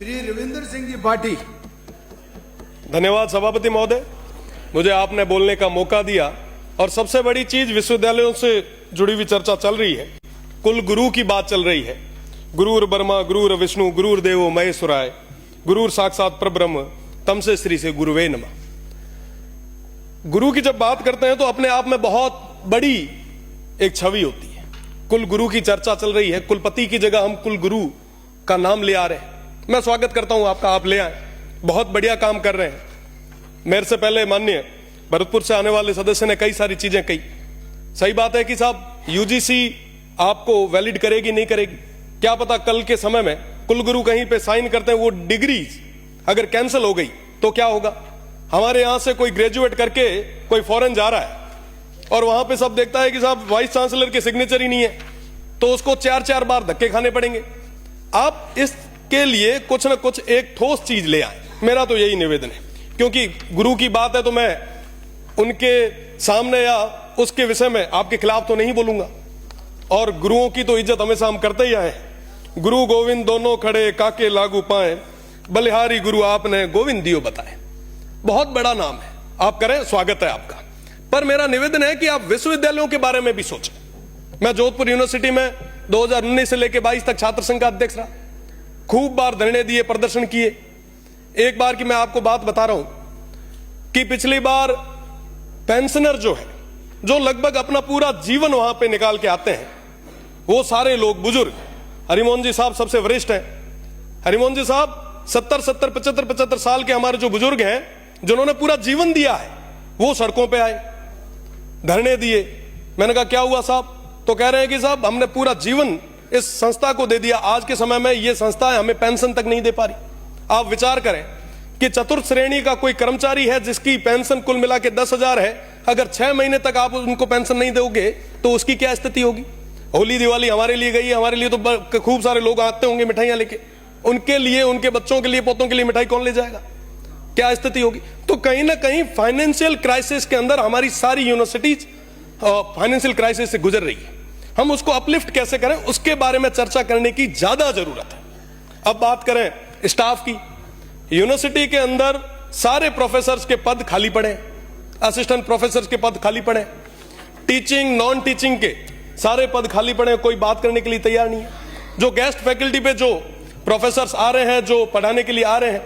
श्री रविंद्र सिंह जी पाटी। धन्यवाद सभापति महोदय, मुझे आपने बोलने का मौका दिया। और सबसे बड़ी चीज, विश्वविद्यालयों से जुड़ी हुई चर्चा चल रही है, कुल गुरु की बात चल रही है। गुरुर ब्रह्मा गुरुर विष्णु गुरुर देवो महेश्वराय, गुरुर साक्षात परब्रह्म तमसे श्री से गुरुवे नमः। गुरु की जब बात करते हैं तो अपने आप में बहुत बड़ी एक छवि होती है। कुल गुरु की चर्चा चल रही है, कुलपति की जगह हम कुल गुरु का नाम ले आ रहे हैं। मैं स्वागत करता हूं आपका, आप ले आए, बहुत बढ़िया काम कर रहे हैं। मेरे से पहले माननीय भरतपुर से आने वाले सदस्य ने कई सारी चीजें कही। सही बात है कि साहब यूजीसी आपको वैलिड करेगी नहीं करेगी, क्या पता कल के समय में कुलगुरु कहीं पे साइन करते हैं, वो डिग्री अगर कैंसिल हो गई तो क्या होगा। हमारे यहां से कोई ग्रेजुएट करके कोई फॉरेन जा रहा है और वहां पे सब देखता है कि साहब वाइस चांसलर के सिग्नेचर ही नहीं है, तो उसको 4-4 बार धक्के खाने पड़ेंगे। आप इसके लिए कुछ ना कुछ एक ठोस चीज ले आए, मेरा तो यही निवेदन है। क्योंकि गुरु की बात है तो मैं उनके सामने या उसके विषय में आपके खिलाफ तो नहीं बोलूंगा, और गुरुओं की तो इज्जत हमेशा हम करते ही आए हैं। गुरु गोविंद दोनों खड़े काके लागू पाए, बलिहारी गुरु आपने गोविंद दियो बताए। बहुत बड़ा नाम है, आप करें, स्वागत है आपका। पर मेरा निवेदन है कि आप विश्वविद्यालयों के बारे में भी सोचें। मैं जोधपुर यूनिवर्सिटी में 2019 से लेकर 22 तक छात्र संघ का अध्यक्ष रहा, खूब बार धरने दिए, प्रदर्शन किए। एक बार की मैं आपको बात बता रहा हूं कि पिछली बार पेंशनर जो है, जो लगभग अपना पूरा जीवन वहां पे निकाल के आते हैं, वो सारे लोग बुजुर्ग, हरिमोहन जी साहब सबसे वरिष्ठ हैं। हरिमोहन जी साहब 70, 75 साल के हमारे जो बुजुर्ग हैं, जिन्होंने पूरा जीवन दिया है, वो सड़कों पे आए, धरने दिए। मैंने कहा क्या हुआ साहब, तो कह रहे हैं कि साहब हमने पूरा जीवन इस संस्था को दे दिया, आज के समय में ये संस्था हमें पेंशन तक नहीं दे पा रही। आप विचार करें कि चतुर्थ श्रेणी का कोई कर्मचारी है जिसकी पेंशन कुल मिला के 10,000 है, अगर 6 महीने तक आप उनको पेंशन नहीं दोगे तो उसकी क्या स्थिति होगी। होली दिवाली हमारे लिए गई है, हमारे लिए तो खूब सारे लोग आते होंगे मिठाइयां लेके, उनके लिए, उनके बच्चों के लिए, पोतों के लिए मिठाई कौन ले जाएगा, क्या स्थिति होगी। तो कहीं ना कहीं फाइनेंशियल क्राइसिस के अंदर हमारी सारी यूनिवर्सिटीज फाइनेंशियल क्राइसिस से गुजर रही है। हम उसको अपलिफ्ट कैसे करें, उसके बारे में चर्चा करने की ज्यादा जरूरत है। अब बात करें स्टाफ की, यूनिवर्सिटी के अंदर सारे प्रोफेसर्स के पद खाली पड़े, असिस्टेंट प्रोफेसर्स के पद खाली पड़े, टीचिंग नॉन टीचिंग के सारे पद खाली पड़े, कोई बात करने के लिए तैयार नहीं है। जो गेस्ट फैकल्टी पे जो प्रोफेसर्स आ रहे हैं, जो पढ़ाने के लिए आ रहे हैं,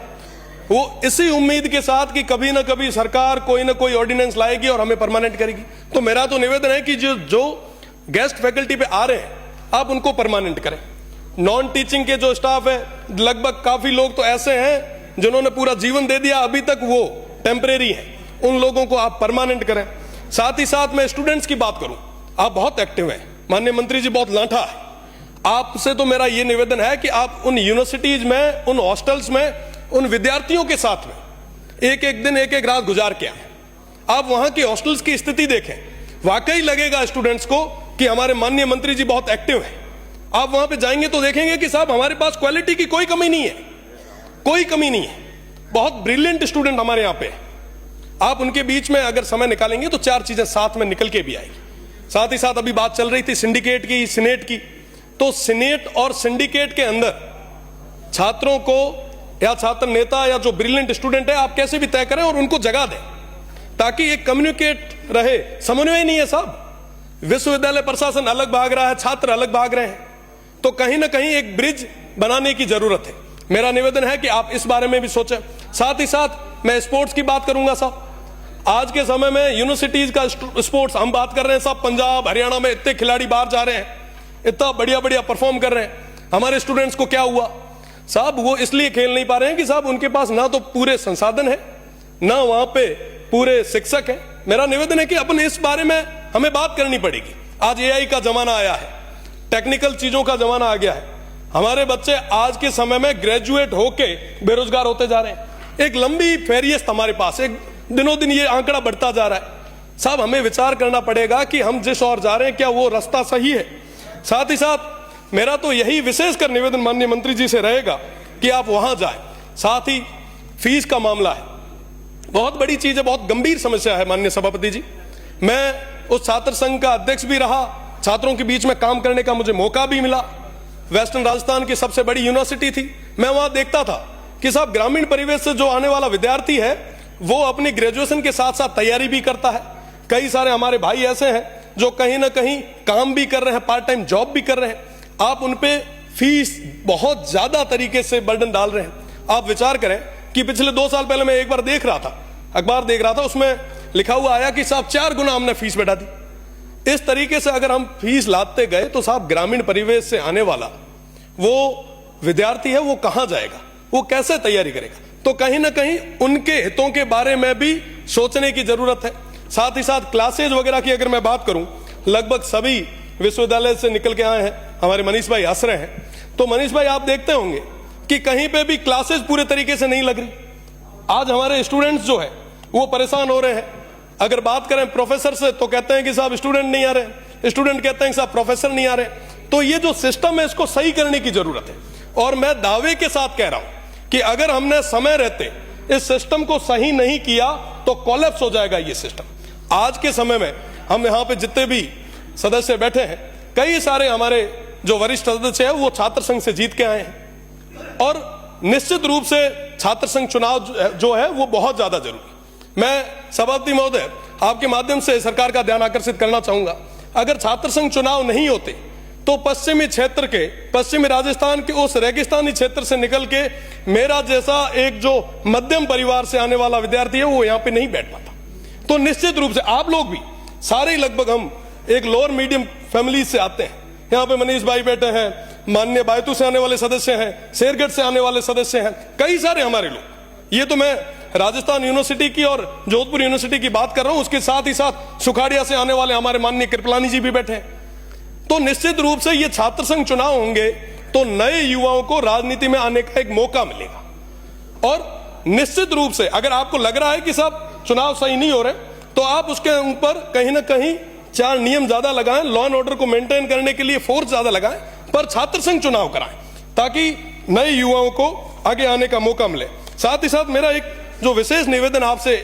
वो इसी उम्मीद के साथ कि कभी ना कभी सरकार कोई ना कोई ऑर्डिनेंस लाएगी और हमें परमानेंट करेगी। तो मेरा तो निवेदन है कि जो गेस्ट फैकल्टी पे आ रहे हैं, आप उनको परमानेंट करें। नॉन टीचिंग के जो स्टाफ है, लगभग काफी लोग तो ऐसे हैं जिन्होंने पूरा जीवन दे दिया, अभी तक वो टेम्परेरी है, उन लोगों को आप परमानेंट करें। साथ ही साथ मैं स्टूडेंट्स की बात करूं, आप बहुत एक्टिव हैं, माननीय मंत्री जी बहुत लांठा है। आपसे तो मेरा ये निवेदन है कि आप उन यूनिवर्सिटीज में, उन हॉस्टल्स में, उन विद्यार्थियों के साथ में एक एक दिन, एक एक रात गुजार के आए। आप वहां की हॉस्टल्स की स्थिति देखें, वाकई लगेगा स्टूडेंट्स को कि हमारे माननीय मंत्री जी बहुत एक्टिव हैं। आप वहां पे जाएंगे तो देखेंगे कि साहब हमारे पास क्वालिटी की कोई कमी नहीं है, कोई कमी नहीं है। बहुत ब्रिलियंट स्टूडेंट हमारे यहां पे है। आप उनके बीच में अगर समय निकालेंगे तो 4 चीजें साथ में निकल के भी आएगी। साथ ही साथ अभी बात चल रही थी सिंडिकेट की, सीनेट की, तो सीनेट और सिंडिकेट के अंदर छात्रों को या छात्र नेता या जो ब्रिलियंट स्टूडेंट है, आप कैसे भी तय करें और उनको जगह दें, ताकि एक कम्युनिकेट रहे। समन्वय नहीं है साहब, विश्वविद्यालय प्रशासन अलग भाग रहा है, छात्र अलग भाग रहे हैं, तो कहीं ना कहीं एक ब्रिज बनाने की जरूरत है। मेरा निवेदन है कि आप इस बारे में भी सोचें। साथ ही साथ मैं स्पोर्ट्स की बात करूंगा साहब। आज के समय में यूनिवर्सिटीज का स्पोर्ट्स हम बात कर रहे हैं साहब, पंजाब हरियाणा में इतने खिलाड़ी बाहर जा रहे हैं, इतना बढ़िया बढ़िया परफॉर्म कर रहे हैं। हमारे स्टूडेंट्स को क्या हुआ साहब, वो इसलिए खेल नहीं पा रहे हैं कि साहब उनके पास ना तो पूरे संसाधन है, ना वहां पे पूरे शिक्षक है। मेरा निवेदन है कि अपन इस बारे में हमें बात करनी पड़ेगी। आज एआई का जमाना आया है, टेक्निकल चीजों का जमाना आ गया है। हमारे बच्चे आज के समय में ग्रेजुएट होके बेरोजगार होते जा रहे हैं। एक लंबी फेरियस्त हमारे पास, एक दिनों दिन ये आंकड़ा बढ़ता जा रहा है। साहब हमें विचार करना पड़ेगा कि हम जिस ओर जा रहे हैं, क्या वो रास्ता सही है। साथ ही साथ मेरा तो यही विशेषकर निवेदन माननीय मंत्री जी से रहेगा कि आप वहां जाएं। साथ ही फीस का मामला है, बहुत बड़ी चीज है, बहुत गंभीर समस्या है माननीय सभापति जी। मैं उस छात्र संघ का अध्यक्ष भी रहा, छात्रों के बीच में काम करने का मुझे मौका भी मिला। वेस्टर्न राजस्थान की सबसे बड़ी यूनिवर्सिटी थी। मैं वहां देखता था कि साहब ग्रामीण परिवेश से जो आने वाला विद्यार्थी है वो अपनी ग्रेजुएशन के साथ साथ तैयारी भी करता है। कई सारे हमारे भाई ऐसे हैं जो कहीं ना कहीं काम भी कर रहे हैं, पार्ट टाइम जॉब भी कर रहे हैं। आप उनपे फीस बहुत ज्यादा तरीके से बर्डन डाल रहे हैं। आप विचार करें कि पिछले 2 साल पहले मैं एक बार देख रहा था, अखबार देख रहा था, उसमें लिखा हुआ आया कि साहब 4 गुना हमने फीस बढ़ा दी। इस तरीके से अगर हम फीस लाते गए तो साहब ग्रामीण परिवेश से आने वाला वो विद्यार्थी है वो कहां जाएगा, वो कैसे तैयारी करेगा? तो कहीं ना कहीं उनके हितों के बारे में भी सोचने की जरूरत है। साथ ही साथ क्लासेज वगैरह की अगर मैं बात करूं, लगभग सभी विश्वविद्यालय से निकल के आए हैं। हमारे मनीष भाई हंस रहे हैं, तो मनीष भाई आप देखते होंगे कि कहीं पे भी क्लासेज पूरे तरीके से नहीं लग रही। आज हमारे स्टूडेंट्स जो है वो परेशान हो रहे हैं। अगर बात करें प्रोफेसर से तो कहते हैं कि साहब स्टूडेंट नहीं आ रहे, स्टूडेंट कहते हैं कि साहब प्रोफेसर नहीं आ रहे। तो ये जो सिस्टम है इसको सही करने की जरूरत है। और मैं दावे के साथ कह रहा हूं कि अगर हमने समय रहते इस सिस्टम को सही नहीं किया तो कोलैप्स हो जाएगा ये सिस्टम। आज के समय में हम यहाँ पे जितने भी सदस्य बैठे हैं, कई सारे हमारे जो वरिष्ठ सदस्य है वो छात्र संघ से जीत के आए हैं और निश्चित रूप से छात्र संघ चुनाव जो है वो बहुत ज्यादा जरूरी। मैं सभापति महोदय आपके माध्यम से सरकार का ध्यान आकर्षित करना चाहूंगा, अगर छात्र संघ चुनाव नहीं होते तो पश्चिमी क्षेत्र के, पश्चिमी राजस्थान के उस रेगिस्तानी क्षेत्र से निकल के मेरा जैसा एक जो मध्यम परिवार से आने वाला विद्यार्थी है वो यहाँ पे नहीं बैठ पाता। तो निश्चित रूप से आप लोग भी सारे लगभग हम एक लोअर मीडियम फैमिली से आते हैं। यहाँ पे मनीष भाई बैठे हैं, माननीय बायतू से आने वाले सदस्य हैं, शेरगढ़ से आने वाले सदस्य हैं, कई सारे हमारे लोग। ये तो मैं राजस्थान यूनिवर्सिटी की और जोधपुर यूनिवर्सिटी की बात कर रहा हूं, उसके साथ ही साथ सुखाड़िया से आने वाले हमारे माननीय कृपलानी जी भी बैठे हैं। तो निश्चित रूप से ये छात्र संघ चुनाव होंगे तो नए युवाओं को राजनीति में आने का एक मौका मिलेगा। और निश्चित रूप से अगर आपको लग रहा है कि साहब चुनाव सही नहीं हो रहे तो आप उसके ऊपर कहीं ना कहीं 4 नियम ज्यादा लगाएं, लॉ एंड ऑर्डर को मेंटेन करने के लिए फोर्स ज्यादा लगाएं, पर छात्र संघ चुनाव कराएं ताकि नए युवाओं को आगे आने का मौका मिले। साथ ही साथ मेरा एक जो विशेष निवेदन आपसे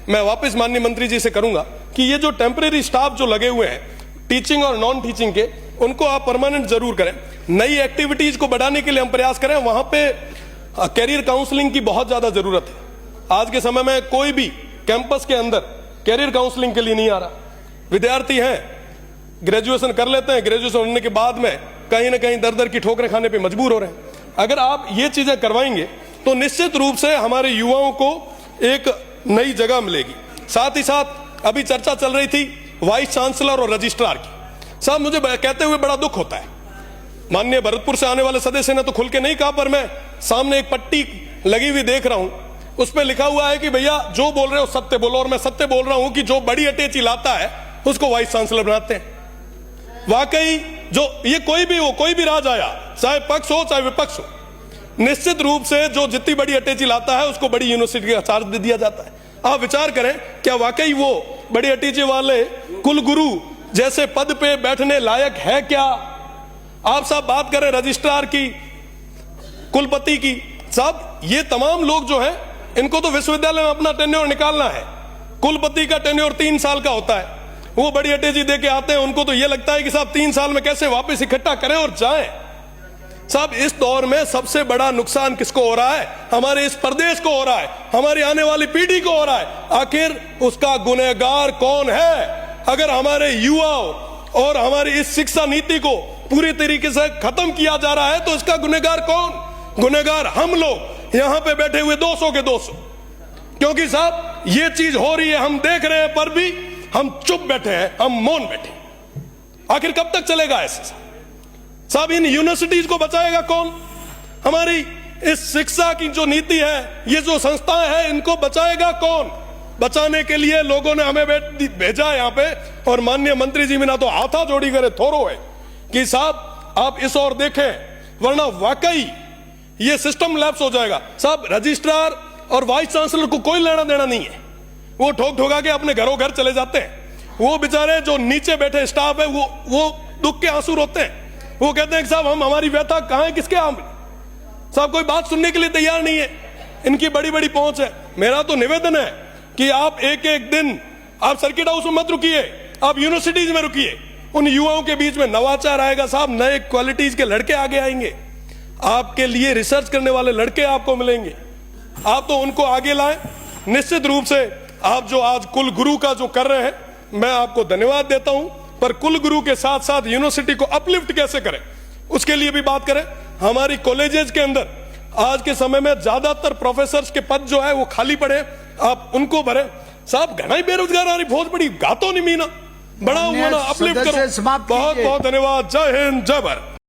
मैं वापस माननीय मंत्री जी से करूंगा कि ये जो टेम्परेरी स्टाफ जो लगे हुए हैं टीचिंग और नॉन टीचिंग के, उनको आप परमानेंट जरूर करें। नई एक्टिविटीज को बढ़ाने के लिए हम प्रयास करें। वहां पे कैरियर काउंसलिंग की बहुत ज्यादा जरूरत है। आज के समय में कोई भी कैंपस के अंदर कैरियर काउंसलिंग के लिए नहीं आ रहा। विद्यार्थी हैं, ग्रेजुएशन कर लेते हैं, ग्रेजुएशन होने के बाद में कहीं ना कहीं दर दर की ठोकरें खाने पे मजबूर हो रहे हैं। अगर आप ये चीजें करवाएंगे तो निश्चित रूप से हमारे युवाओं को एक नई जगह मिलेगी। साथ ही साथ अभी चर्चा चल रही थी वाइस चांसलर और रजिस्ट्रार की। साहब मुझे कहते हुए बड़ा दुख होता है, माननीय भरतपुर से आने वाले सदस्य ने तो खुल के नहीं कहा, पर मैं सामने एक पट्टी लगी हुई देख रहा हूं, उस पर लिखा हुआ है कि भैया जो बोल रहे हो सत्य बोलो। और मैं सत्य बोल रहा हूं कि जो बड़ी अटैची लाता है उसको वाइस चांसलर बनाते हैं। वाकई जो ये कोई भी हो, कोई भी राज आया, चाहे पक्ष हो चाहे विपक्ष हो, निश्चित रूप से जो जितनी बड़ी अटैची लाता है उसको बड़ी यूनिवर्सिटी का चार्ज दे दिया जाता है। आप विचार करें, क्या वाकई वो बड़ी अटैची वाले कुलगुरु जैसे पद पे बैठने लायक है क्या? आप साहब बात करें रजिस्ट्रार की, कुलपति की, साहब ये तमाम लोग जो हैं इनको तो विश्वविद्यालय में अपना टेन्योर निकालना है। कुलपति का टेन्योर 3 साल का होता है, वो बड़ी अटैची दे के आते हैं, उनको तो ये लगता है कि साहब 3 साल में कैसे वापस इकट्ठा करें और जाएं। साहब इस दौर में सबसे बड़ा नुकसान किसको हो रहा है? हमारे इस प्रदेश को हो रहा है, हमारी आने वाली पीढ़ी को हो रहा है। आखिर उसका गुनहगार कौन है? अगर हमारे युवाओं और हमारी इस शिक्षा नीति को पूरी तरीके से खत्म किया जा रहा है तो इसका गुनहगार कौन? गुनहगार हम लोग यहां पे बैठे हुए 200 के 200। क्योंकि साहब ये चीज हो रही है, हम देख रहे हैं, पर भी हम चुप बैठे हैं, हम मौन बैठे। आखिर कब तक चलेगा ऐसे? साहब इन यूनिवर्सिटीज को बचाएगा कौन? हमारी इस शिक्षा की जो नीति है, ये जो संस्थाएं हैं, इनको बचाएगा कौन? बचाने के लिए लोगों ने हमें भेजा यहाँ पे, और माननीय मंत्री जी बिना तो हाथा जोड़ी करे थोरो है कि साहब आप इस ओर देखें, वरना वाकई ये सिस्टम लैप्स हो जाएगा। साहब रजिस्ट्रार और वाइस चांसलर को कोई लेना देना नहीं है, वो ठोक ठोका के अपने घरों घर चले जाते हैं। वो बेचारे जो नीचे बैठे स्टाफ है वो दुख के आंसू रोते हैं। वो कहते हैं कि साहब हम हमारी व्यथा कहां है, किसके आम? साहब कोई बात सुनने के लिए तैयार नहीं है, इनकी बड़ी बड़ी पहुंच है। मेरा तो निवेदन है कि आप एक एक दिन आप सर्किट हाउस में मत रुकिए, आप यूनिवर्सिटीज में रुकिए। उन युवाओं के बीच में नवाचार आएगा साहब, नए क्वालिटीज के लड़के आगे आएंगे, आपके लिए रिसर्च करने वाले लड़के आपको मिलेंगे, आप तो उनको आगे लाएं। निश्चित रूप से आप जो आज कुल गुरु का जो कर रहे हैं, मैं आपको धन्यवाद देता हूं, पर कुल गुरु के साथ साथ यूनिवर्सिटी को अपलिफ्ट कैसे करें उसके लिए भी बात करें। हमारी कॉलेजेस के अंदर आज के समय में ज्यादातर प्रोफेसर्स के पद जो है वो खाली पड़े, आप उनको भरें साहब। घना ही बेरोजगार आ रही, बहुत बड़ी गातो नहीं मीना, बड़ा हुआ ना, अपलिफ्ट करो। बहुत बहुत धन्यवाद। जय हिंद, जय भारत।